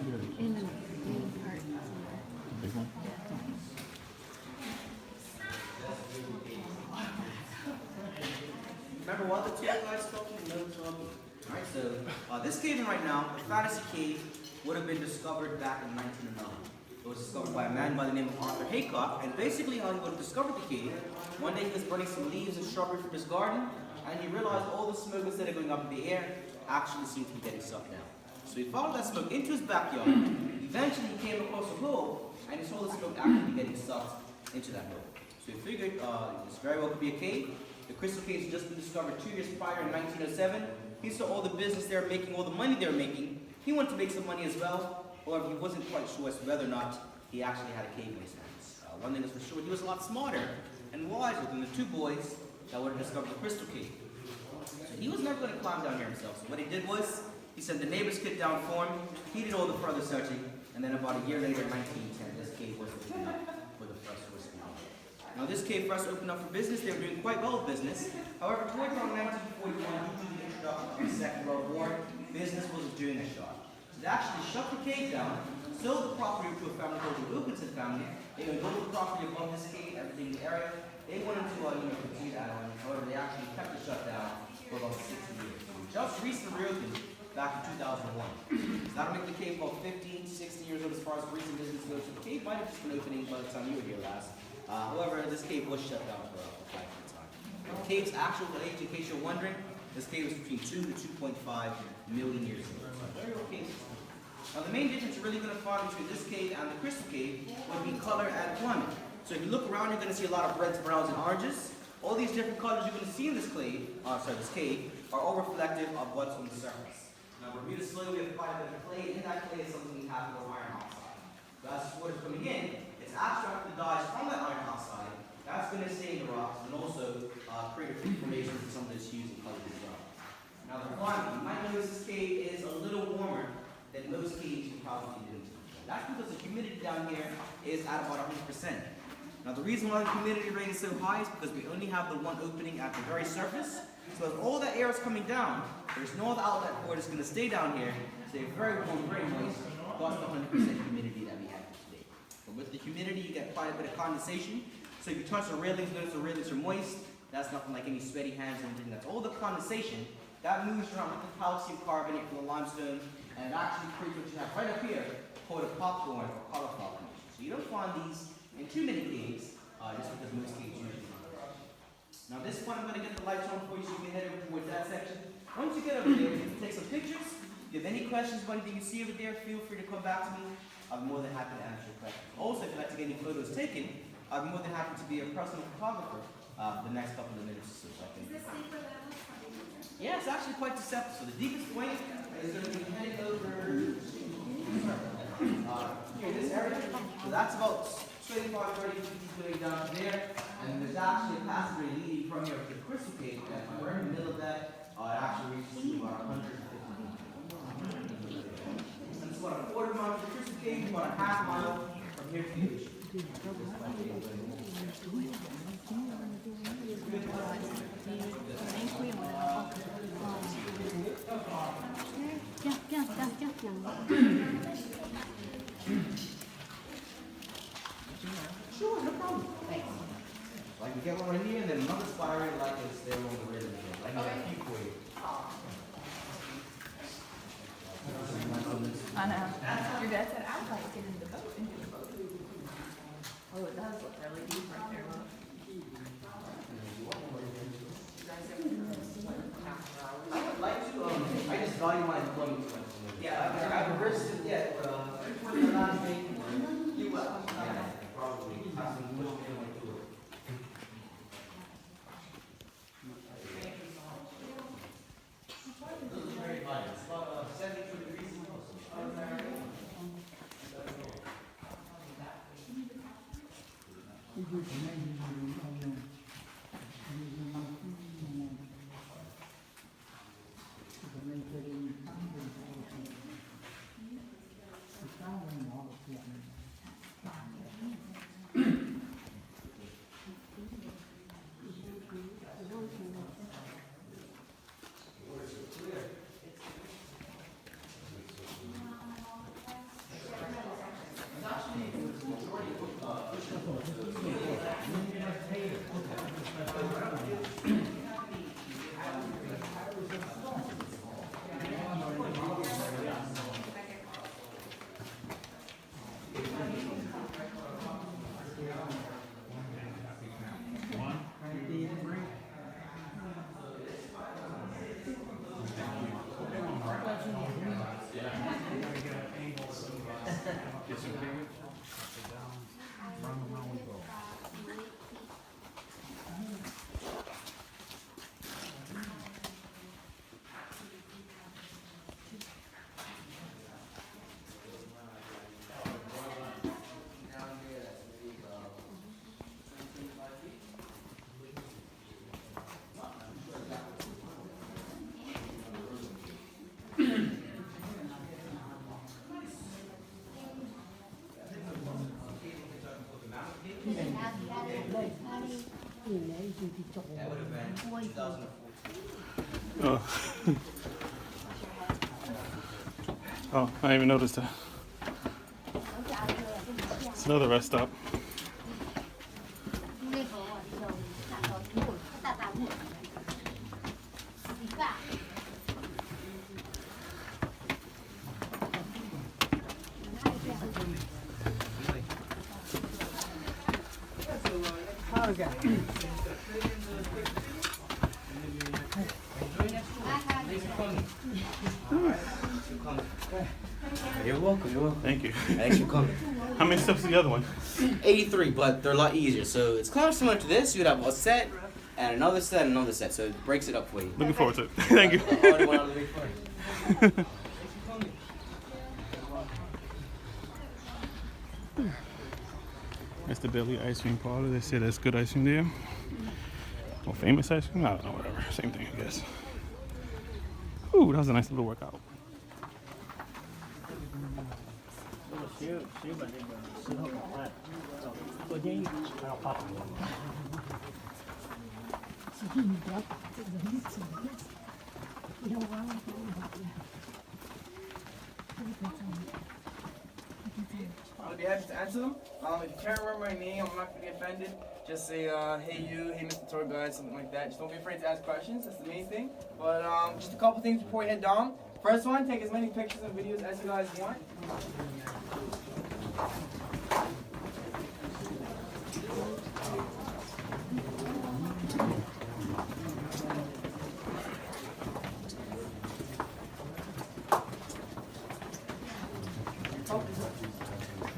In the main part. Big one? Remember while the two guys talking, no talking. Alright, so this cave right now, the fantasy cave, would have been discovered back in 1909. It was discovered by a man by the name of Arthur Haycock, and basically how he would have discovered the cave, one day he was burning some leaves and shrubbery from his garden, and he realized all the smoke instead of going up in the air actually seemed to be getting sucked down. So he followed that smoke into his backyard. Eventually he came across a hole, and he saw the smoke actually getting sucked into that hole. So he figured this very well could be a cave. The crystal cave had just been discovered 2 years prior in 1907. He saw all the business they were making, all the money they were making. He wanted to make some money as well. However, he wasn't quite sure as to whether or not he actually had a cave in his hands. One thing is for sure, he was a lot smarter and wiser than the two boys that would have discovered the crystal cave. So he was never going to climb down here himself. So what he did was, he sent the neighbor's kid down for him. He did all the further searching, and then about a year later, in 1910, this cave was opened up for the first whiskey. Now this cave first opened up for business. They were doing quite well with business. However, towards around 1941, due to the introduction of the Second World War, business wasn't doing a shot. So they actually shut the cave down, sold the property to a family called the Wilkinson family. They owned all the property above this cave, everything in the area. They wanted to continue that on. However, they actually kept it shut down for about 60 years. Just recently reopened back in 2001. So that'll make the cave about 15, 16 years old as far as recent business goes. So the cave might have just been opening by the time you were here last. However, this cave was shut down for quite some time. The cave's actual age, in case you're wondering, this cave is between 2 to 2.5 million years old. So very old cave. Now the main difference you're really going to find between this cave and the crystal cave would be color and climate. So if you look around, you're going to see a lot of reds, browns, and oranges. All these different colors you're going to see in this cave, are all reflective of what's on the surface. Now Bermuda soil, we have quite a bit of clay. In that clay is something we have called iron oxide. So as water is coming in, it's abstracted the dyes from that iron oxide. That's going to stain the rocks and also create a formation for some of those hues and colors as well. Now the climate, you might notice this cave is a little warmer than most caves you probably do. That's because the humidity down here is at about 100%. Now the reason why the humidity rate is so high is because we only have the one opening at the very surface. So as all that air is coming down, there's no other outlet for it. It's going to stay down here, stay very warm, very moist, plus the 100% humidity that we have today. But with the humidity, you get quite a bit of condensation. So if you touch the railings, notice the railings are moist. That's nothing like any sweaty hands or anything. That's all the condensation that moves around with the calcium carbonate from the limestone, and it actually creates what you have right up here called a popcorn or cauliflower formation. So you don't find these in too many caves, just because most caves usually do. Now this point, I'm going to get the lights on for you so you can head over towards that section. Once you get over there, you can take some pictures. If you have any questions about anything you see over there, feel free to come back to me. I'll be more than happy to answer your questions. Also, if you'd like to get any photos taken, I'll be more than happy to be a personal photographer for the next couple of minutes or so. Is this deeper level? Yeah, it's actually quite deceptive. So the deepest point is going to be heading over here in this area. So that's about 25, 30 feet going down to there. And there's actually a passageway leading from here to the crystal cave. And we're in the middle of that. It actually reaches to about 150 feet. And it's about a quarter mile to the crystal cave, about a half mile from here to the ocean. Sure, no problem. Thanks. So I can get one right here, and then another spot I really like is there on the rhythm. I can get a few for you. I know. Your dad said I would like to get in the boat, into the boat. Oh, it does look really deep right there, look. I would like to, I just value my employment. Yeah, I've reversed it yet, but you're not making one. You will. Yeah, probably. Have some good feeling to it. This is very light. It's about 72 degrees. That would have been 2014. Oh. Oh, I didn't even notice that. It's another rest stop. You're welcome, you're welcome. Thank you. Thanks for coming. How many steps is the other one? 83, but they're a lot easier. So it's kind of similar to this. You'd have a set, and another set, and another set. So it breaks it up for you. Looking forward to it. Thank you. Already went out of the way for you. That's the Deli ice cream parlor. They say that's good ice cream there. Or famous ice cream? I don't know, whatever. Same thing, I guess. Ooh, that was a nice little workout. I'll be happy to answer them. If you can't remember my name, I'm not going to be offended. Just say, hey you, hey Mr. Tour Guide, something like that. Just don't be afraid to ask questions, that's the main thing. But just a couple things before we head down. First one, take as many pictures and videos as you guys want.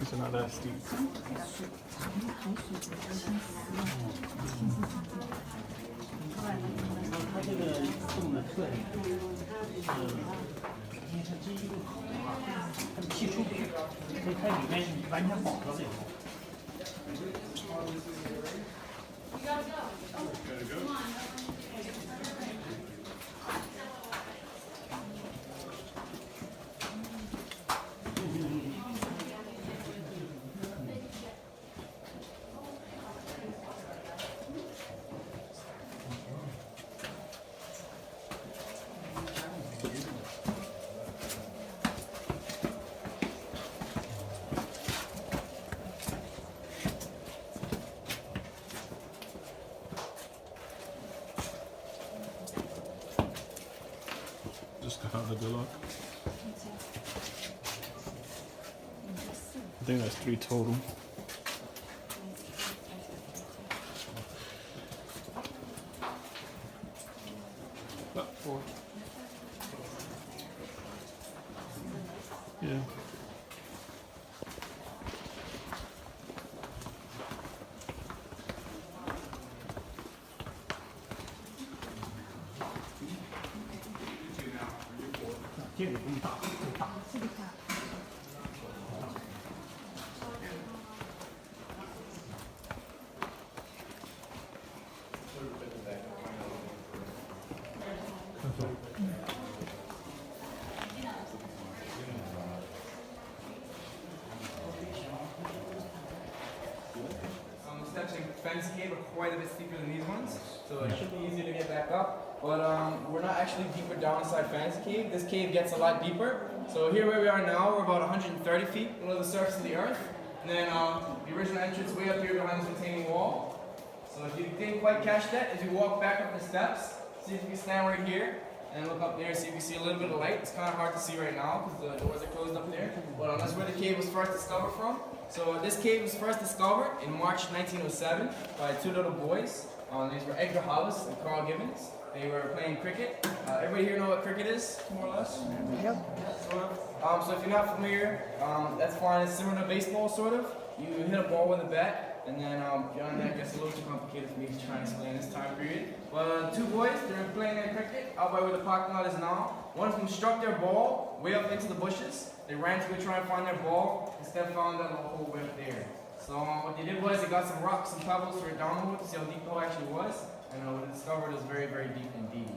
It's not that steep. Just got out of the lock. I think that's 3 total. About 4. Yeah. Steps in Fancy Cave are quite a bit steeper than these ones, so it should be easier to get back up. But we're not actually deeper down inside Fancy Cave. This cave gets a lot deeper. So here where we are now, we're about 130 feet below the surface of the earth. And then the original entrance way up here behind this retaining wall. So if you didn't quite catch that, as you walk back up the steps, see if you can stand right here and look up there, see if you see a little bit of light. It's kind of hard to see right now because the doors are closed up there. But that's where the cave was first discovered from. So this cave was first discovered in March 1907 by 2 little boys. These were Edgar Hollis and Carl Gibbons. They were playing cricket. Everybody here know what cricket is, more or less? Yep. Sort of. So if you're not familiar, that's fine. It's similar to baseball, sort of. You hit a ball with a bat, and then beyond that, it gets a little too complicated for me to try and explain this time period. But 2 boys, they were playing their cricket out by where the parking lot is now. One of them struck their ball way up into the bushes. They ran to go try and find their ball, instead found that little hole way up there. So what they did was they got some rocks and pebbles for a download to see how deep the hole actually was. And what they discovered was very, very deep indeed.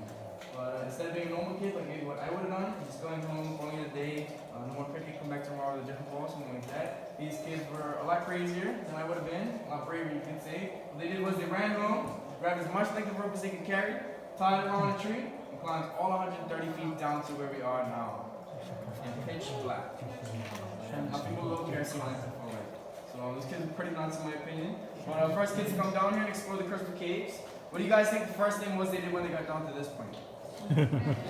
But instead of being a normal kid, like maybe what I would have done, just going home, going in a day, no more cricket, come back tomorrow with a different ball, something like that. These kids were a lot crazier than I would have been, a lot braver you could say. What they did was they ran home, grabbed as much length of rope as they could carry, tied it around a tree, and climbed all 130 feet down to where we are now. In pitch black. Nothing but low kerosene lights in full light. So this kid's pretty nuts in my opinion. But first kids to come down here and explore the crystal caves. What do you guys think the first thing was they did when they got down to this point? Yeah,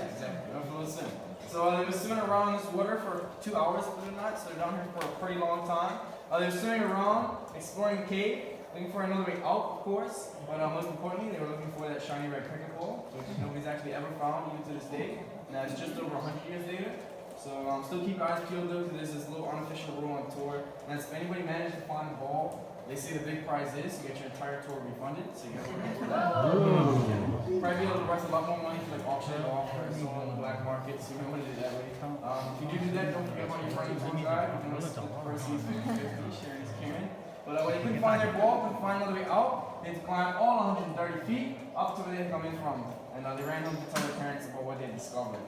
exactly. So they were swimming around in this water for 2 hours, believe it or not. So they're down here for a pretty long time. They were swimming around, exploring the cave, looking for another way out, of course. But most importantly, they were looking for that shiny red cricket ball, which nobody's actually ever found even to this day. And that's just over 100 years later. So still keep your eyes peeled though, because there's this little unofficial rule on tour. And that's if anybody managed to find the ball, they say the big prize is you get your entire tour refunded. So you guys remember that. Probably be able to raise a lot more money for like auction it off or someone on the black market. So you know what to do that way. If you do that, don't forget about your running tour guide. You can always split the proceeds 50-50, sharing is caring. But when they couldn't find their ball, couldn't find another way out, they had to climb all 130 feet up to where they had come in from. And they ran home to tell their parents about what they had discovered.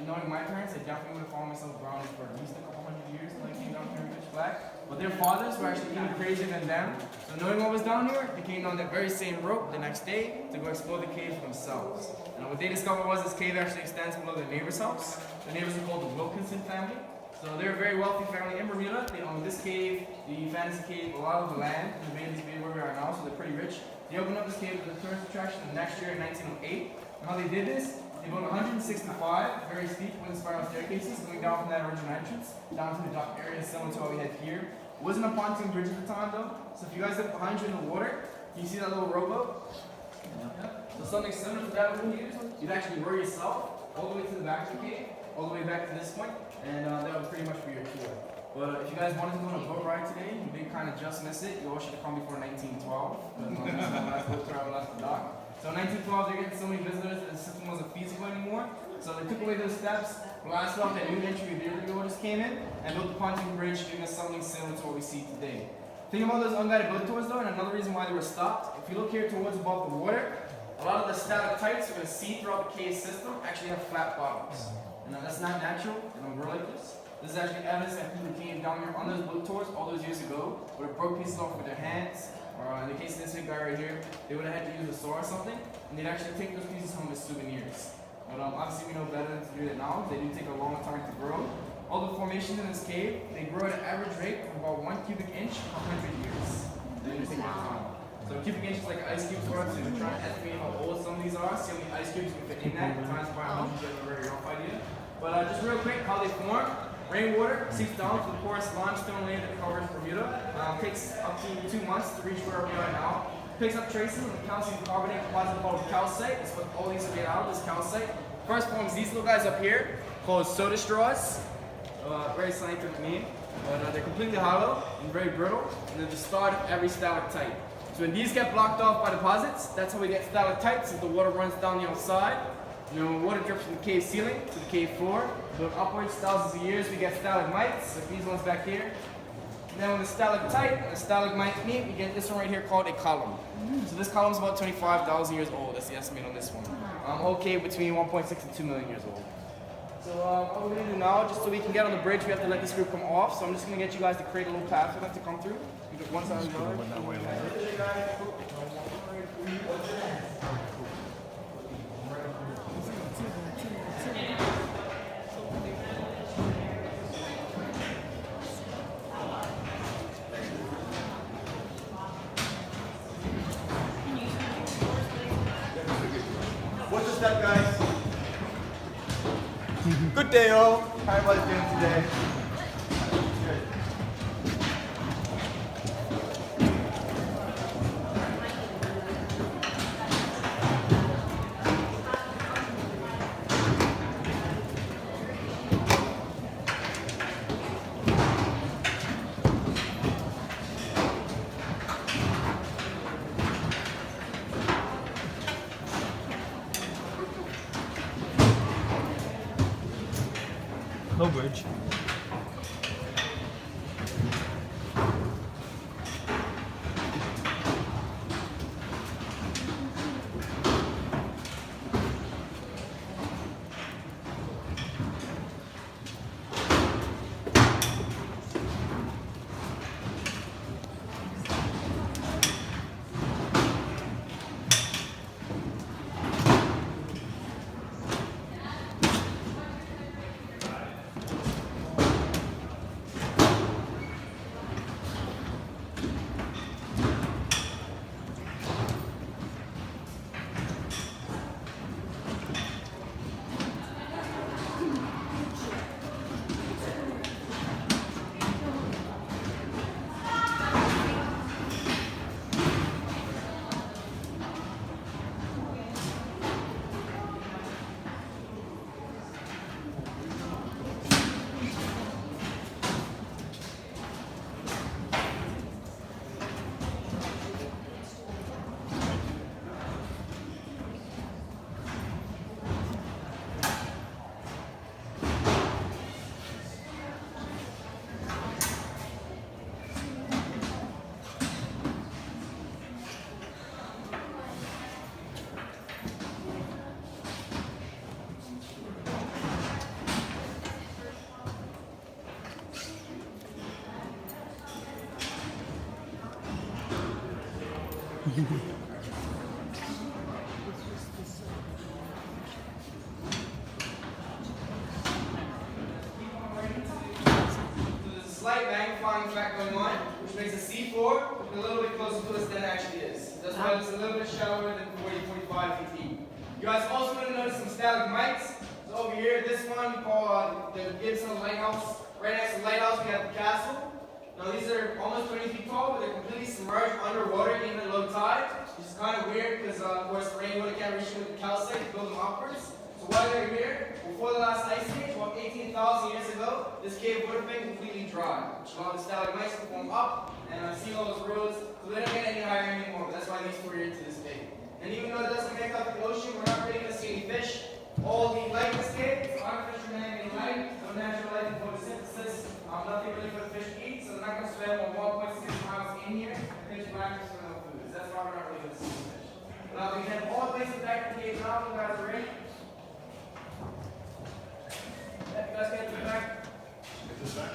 Knowing my parents, I definitely would have found myself grounded for at least a couple hundred years when I came down here in pitch black. But their fathers were actually even crazier than them. So knowing what was down here, they came down that very same rope the next day to go explore the cave for themselves. And what they discovered was this cave actually extends below their neighbor's house. The neighbors are called the Wilkinson family. So they're a very wealthy family in Bermuda. They own this cave, the fantasy cave, a lot of the land, and they made this cave where we are now, so they're pretty rich. They opened up this cave as a tourist attraction the next year in 1908. And how they did this, they built 165 very steep wooden spiral staircases going down from that original entrance down to the dock area similar to what we had here. It wasn't a pontoon bridge at the time though, so if you guys look behind you in the water, can you see that little rowboat? So something similar to that over here, you'd actually row yourself all the way to the back of the cave, all the way back to this point, and that would pretty much be your tour. But if you guys wanted to go on a boat ride today, you did kind of just miss it. You all should have come before 1912, because this is the last boat tour I left the dock. So in 1912, they're getting so many visitors that the system wasn't feasible anymore. So they took away those steps, blasted off that new entry the river just came in, and built the pontoon bridge, giving us something similar to what we see today. Think about those unguided boat tours though, and another reason why they were stopped. If you look here towards above the water, a lot of the stalactites you're going to see throughout the cave system actually have flat bottoms. And that's not natural, they don't grow like this. This is actually evidence that people came down here on those boat tours all those years ago, would have broke pieces off with their hands, or in the case of this big guy right here, they would have had to use a saw or something, and they'd actually take those pieces home as souvenirs. But obviously we know better than to do that now. They do take a long time to grow. All the formations in this cave, they grow at an average rate of about 1 cubic inch per 100 years. They do take that time. So a cubic inch is like an ice cube for us, so we're trying to estimate how old some of these are, see how many ice cubes we can fit in that, times by 100, you get a very rough idea. But just real quick, how they form. Rainwater seeps down to the porous limestone layer that covers Bermuda. Takes up to 2 months to reach where we are now. Picks up traces of the calcium carbonate deposit called calcite. That's what all these are made out of, is calcite. First forms these little guys up here, called soda straws. Very scientific name. But they're completely hollow and very brittle, and they're the start of every stalactite. So when these get blocked off by deposits, that's how we get stalactites, as the water runs down the outside. You know, water drips from the cave ceiling to the cave floor. Built upwards, thousands of years, we get stalagmites, like these ones back here. And then when the stalactite and the stalagmite meet, we get this one right here called a column. So this column is about 25,000 years old. That's the estimate on this one. Whole cave between 1.6 and 2 million years old. So what we're gonna do now, just so we can get on the bridge, we have to let this group come off. So I'm just gonna get you guys to create a little path for them to come through. You get one side of the other. What's the step, guys? Good day, all. How everybody doing today? Good. No bridge. There's a slight magnifying effect going on, which makes the C4 look a little bit closer to us than it actually is. That's why it's a little bit shallower than 40-45 feet deep. You guys also going to notice some stalagmites. So over here, this one we call the Gibson Lighthouse. Right next to the lighthouse, we have the castle. Now these are almost 20 feet tall, but they're completely submerged underwater even at low tide, which is kind of weird because of course the rainwater can't reach them with the calcite to build them upwards. So while they're here, before the last ice age, about 18,000 years ago, this cave would have been completely dry, which allowed the stalagmites to form up and sea levels rose, so they don't get any higher anymore. But that's why these two are here to this day. And even though it doesn't make up the ocean, we're not really going to see any fish. All the light in this cave is artificial man-made light, no natural light and photosynthesis, nothing really for the fish to eat, so they're not going to swim on 1.6 miles in here and pitch black for no food. That's why we're not really going to see the fish. Now we have all the places back in the cave now, you guys are ready? Yeah, you guys get to the back? Get this back.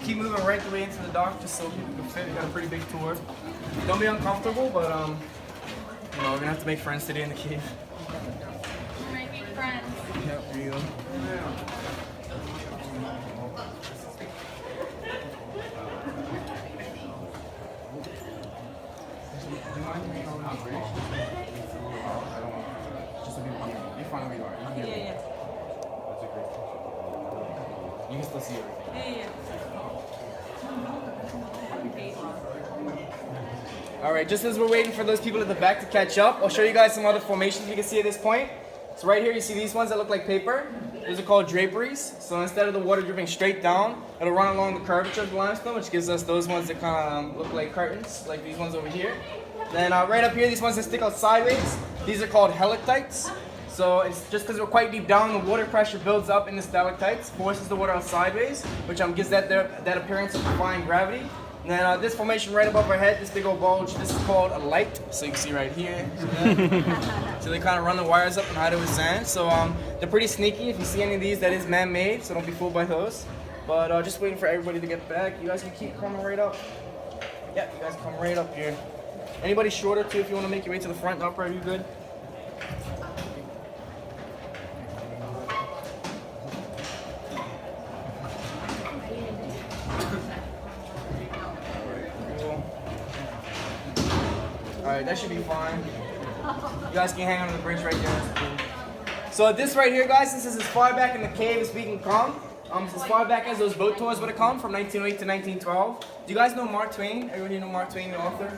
Keep moving right the way into the dock just so people can fit. We got a pretty big tour. Don't be uncomfortable, but you know, we're gonna have to make friends today in the cave. We're making friends. Yep, there you go. You're fine where you are. Yeah. You can still see everything. Yeah. Alright, just as we're waiting for those people at the back to catch up, I'll show you guys some other formations you can see at this point. So right here you see these ones that look like paper. These are called draperies. So instead of the water dripping straight down, it'll run along the curvature of the limestone, which gives us those ones that kind of look like curtains, like these ones over here. Then right up here, these ones that stick out sideways, these are called helictites. So it's just because we're quite deep down, the water pressure builds up in the stalactites, forces the water out sideways, which gives that appearance of defying gravity. And then this formation right above our head, this big old bulge, this is called a light. So you can see right here. So they kind of run the wires up and hide it with sand. So they're pretty sneaky. If you see any of these, that is man-made, so don't be fooled by those. But just waiting for everybody to get back. You guys can keep coming right up. Yep, you guys come right up here. Anybody shorter too, if you want to make your way to the front, up, are you good? Alright, that should be fine. You guys can hang on to the bridge right there. That's cool. So this right here, guys, this is as far back in the cave as we can come. It's as far back as those boat tours would have come from 1908 to 1912. Do you guys know Mark Twain? Everyone here know Mark Twain, the author?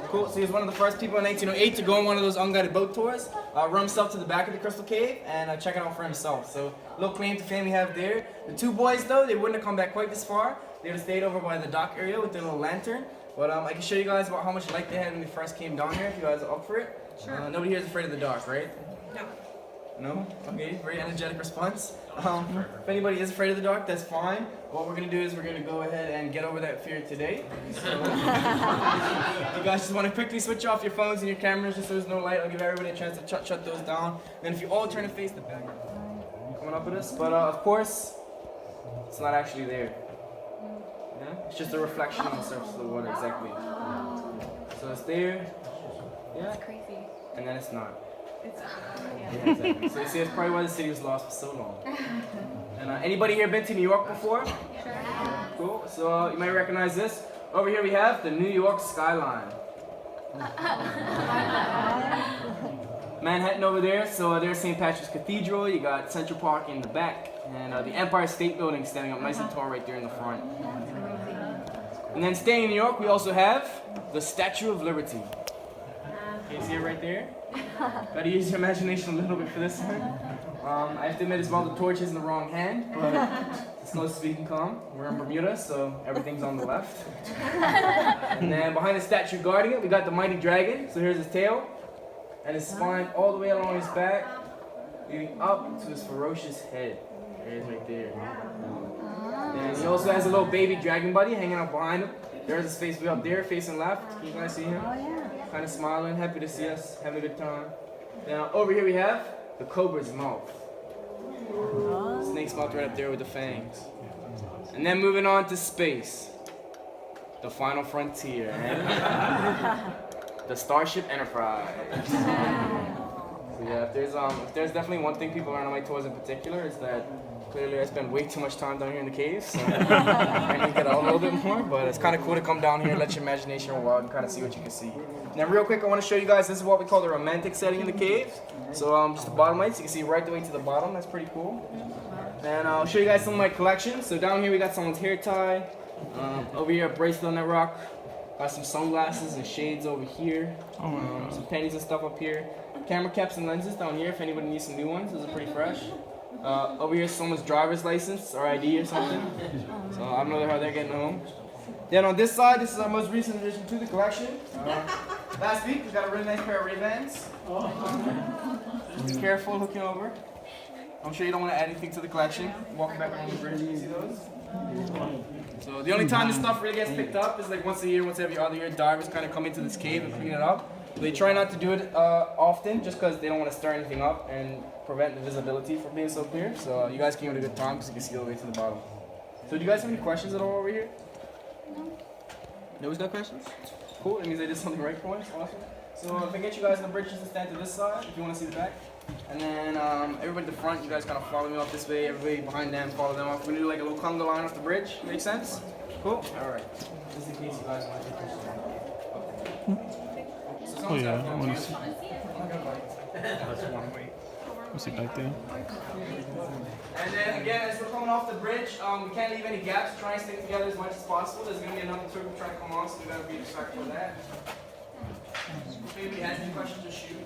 Cool. So he was one of the first people in 1908 to go on one of those unguided boat tours, run himself to the back of the Crystal Cave, and check it out for himself. So little claim to fame we have there. The two boys, though, they wouldn't have come back quite this far. They would have stayed over by the dock area with their little lantern. But I can show you guys about how much light they had when they first came down here, if you guys are up for it. Sure. Nobody here is afraid of the dark, right? No. No? Okay, very energetic response. If anybody is afraid of the dark, that's fine. What we're going to do is we're going to go ahead and get over that fear today. So, you guys just want to quickly switch off your phones and your cameras just so there's no light. I'll give everybody a chance to shut those down. Then if you all turn to face the back, coming up with us. But of course, it's not actually there. It's just a reflection on the surface of the water, exactly. So it's there, yeah, It's crazy. and then it's not. It's Yeah, exactly. So you see, that's probably why the city was lost for so long. And anybody here been to New York before? Cool. So you might recognize this. Over here we have the New York skyline. Manhattan over there. So there's St. Patrick's Cathedral. You got Central Park in the back, and the Empire State Building standing up nice and tall right there in the front. And then staying in New York, we also have the Statue of Liberty. Can you see it right there? Gotta use your imagination a little bit for this one. I have to admit, it's while the torch is in the wrong hand, but as close as we can come. We're in Bermuda, so everything's on the left. And then behind the statue guarding it, we got the mighty dragon. So here's his tail, and his spine all the way along his back, leading up to his ferocious head. There it is right there. And he also has a little baby dragon buddy hanging out behind him. There's his face way up there, facing left. Can you guys see him? Kind of smiling, happy to see us, having a good time. Now over here we have the cobra's mouth. Snake's mouth right up there with the fangs. And then moving on to space. The final frontier. The Starship Enterprise. So yeah, if there's definitely one thing people learn on my tours in particular, is that clearly I spend way too much time down here in the caves, so I need to get out a little bit more, but it's kind of cool to come down here and let your imagination run wild and kind of see what you can see. Now real quick, I want to show you guys, this is what we call the romantic setting in the caves. So just the bottom lights, you can see right the way to the bottom, that's pretty cool. And I'll show you guys some of my collection. So down here we got someone's hair tie, over here a bracelet on that rock, got some sunglasses and shades over here, some pennies and stuff up here, camera caps and lenses down here if anybody needs some new ones, those are pretty fresh. Over here is someone's driver's license or ID or something. So I don't know how they're getting home. Then on this side, this is our most recent addition to the collection. Last week we got a really nice pair of Ray-Bans. Be careful looking over. I'm sure you don't want to add anything to the collection. Walking back along the bridge, you can see those. So the only time this stuff really gets picked up is like once a year, once every other year. Divers kind of come into this cave and clean it up. They try not to do it often just because they don't want to stir anything up and prevent the visibility from being so clear. So you guys can have a good time because you can see all the way to the bottom. So do you guys have any questions at all over here? Nobody's got questions? Cool, that means I did something right for once. Awesome. So if I get you guys in the bridge, just stand to this side if you want to see the back. And then everybody at the front, you guys kind of follow me off this way. Everybody behind them, follow them off. We're going to do like a little conga line off the bridge. Make sense? Cool? Alright. Just in case you guys want to take questions. Oh yeah, I want to see. What's it back there? And then again, as we're coming off the bridge, we can't leave any gaps. Try and stick together as much as possible. There's going to be another turtle trying to come on, so we got to be distracted for that. If anybody has any questions, just shoot.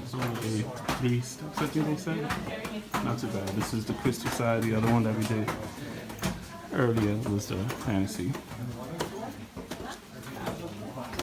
It's only 3 steps, I think they said. Not too bad. This is the crystal side. The other one that we did earlier was the fantasy.